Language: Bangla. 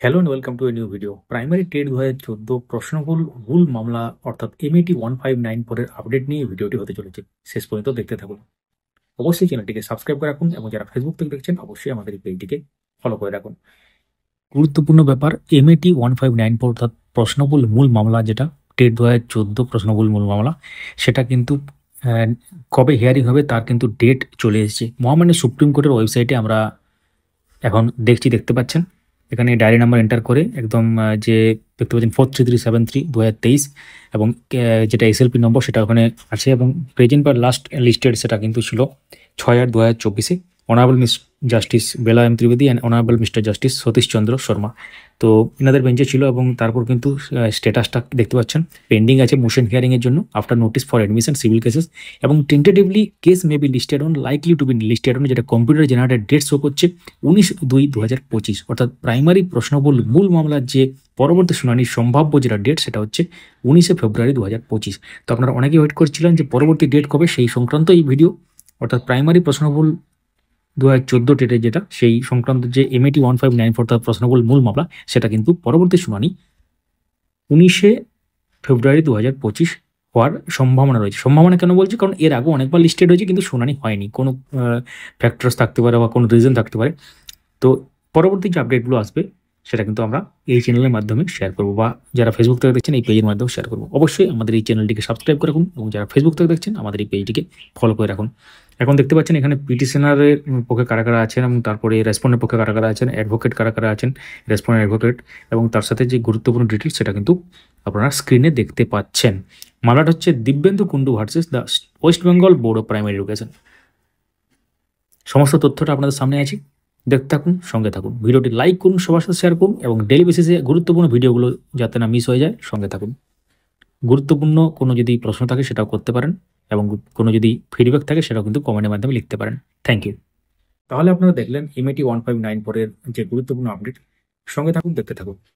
Hello and welcome to a new video. Primary TET 2014 প্রশ্নভুল ভুল মামলা অর্থাৎ এমএটি 1594 এর আপডেট নিয়ে ভিডিওটি হতে চলেছে। শেষ পর্যন্ত দেখতে থাকুন। অবশ্যই চ্যানেলটিকে সাবস্ক্রাইব করে রাখুন এবং যারা ফেসবুক থেকে দেখছেন অবশ্যই আমাদের এই পেজটিকে ফলো করে রাখুন। গুরুত্বপূর্ণ ব্যাপার, এমএটি 1594 অর্থাৎ প্রশ্নভুল মূল মামলা, যেটা টেট 2014 প্রশ্নভুল মূল মামলা, সেটা কিন্তু কবে হিয়ারিং হবে তার কিন্তু ডেট চলে এসেছে। মহামান্য সুপ্রিম কোর্টের ওয়েবসাইটে আমরা এখন দেখতে পাচ্ছেন। এখানে ডায়েরি নাম্বার এন্টার করে একদম যে দেখতে পাচ্ছেন 43373 এবং যেটা এসএলপি নম্বর সেটা ওখানে আছে এবং প্রেজেন্ট বা লাস্ট লিস্টেড সেটা কিন্তু ছিল 6/8/2024-এ। Honourable miss justice Bela M Trivedi and honourable mister justice Satish Chandra Sharma, তো এনাদের বেঞ্চে ছিল। এবং তারপর কিন্তু স্ট্যাটাসটা দেখতে পাচ্ছেন পেন্ডিং আছে মোশন হিয়ারিংয়ের জন্য after notice for admission civil cases, এবং tentatively case may be listed on, likely to be listed on, যেটা কম্পিউটার জেনারেটেড ডেট শো করছে 19/2/2025, অর্থাৎ প্রাইমারি প্রশ্নবল মূল মামলার যে পরবর্তী শুনানির সম্ভাব্য যেটা ডেট সেটা হচ্ছে 19 ফেব্রুয়ারি 2025। তো আপনারা অনেকেই ওয়েট করছিলেন যে পরবর্তী ডেট কবে, সেই সংক্রান্ত এই ভিডিও। অর্থাৎ প্রাইমারি প্রশ্নবল 2014 ডেটে যেটা সেই সংক্রান্ত যে এমএটি 1594 অর্থাৎ প্রশ্নবল মূল মামলা, সেটা কিন্তু পরবর্তী শুনানি 19 ফেব্রুয়ারি 2025 হওয়ার সম্ভাবনা রয়েছে। সম্ভাবনা কেন বলছি, কারণ এর আগে অনেকবার লিস্টেড হয়েছে কিন্তু শুনানি হয়নি, কোনো ফ্যাক্টরস থাকতে পারে বা কোনো রিজন থাকতে পারে। তো পরবর্তী যে আপডেটগুলো আসবে সেটা কিন্তু আমরা এই চ্যানেলের মাধ্যমে শেয়ার করবো, বা যারা ফেসবুক থেকে দেখছেন এই পেজের মাধ্যমে শেয়ার করবো। অবশ্যই আমাদের এই চ্যানেলটিকে সাবস্ক্রাইব করে রাখুন এবং যারা ফেসবুক থেকে দেখছেন আমাদের এই পেজটিকে ফলো করে রাখুন। এখন দেখতে পাচ্ছেন এখানে পিটিশনারের পক্ষে কারা কারা আছেন এবং তারপরে রেসপন্ডের পক্ষে কারা কারা আছেন, অ্যাডভোকেট কারা কারা আছেন, রেসপন্ডেন্ট অ্যাডভোকেট, এবং তার সাথে যে গুরুত্বপূর্ণ ডিটেলস সেটা কিন্তু আপনারা স্ক্রিনে দেখতে পাচ্ছেন। মামলাটা হচ্ছে Dibyendu Kundu versus the West Bengal board of primary education. সমস্ত তথ্যটা আপনাদের সামনে আছে, দেখতে থাকুন, সঙ্গে থাকুন। ভিডিওটি লাইক করুন, সবার সাথে শেয়ার করুন এবং ডেলি বেসিসে গুরুত্বপূর্ণ ভিডিওগুলো যাতে না মিস হয়ে যায় সঙ্গে থাকুন। গুরুত্বপূর্ণ কোনো যদি প্রশ্ন থাকে সেটাও করতে পারেন এবং কোনো যদি ফিডব্যাক থাকে সেটাও কিন্তু কমেন্টের মাধ্যমে লিখতে পারেন। Thank you. তাহলে আপনারা দেখলেন এমএটি 1594 এর যে গুরুত্বপূর্ণ আপডেট, সঙ্গে থাকুন, দেখতে থাকুন।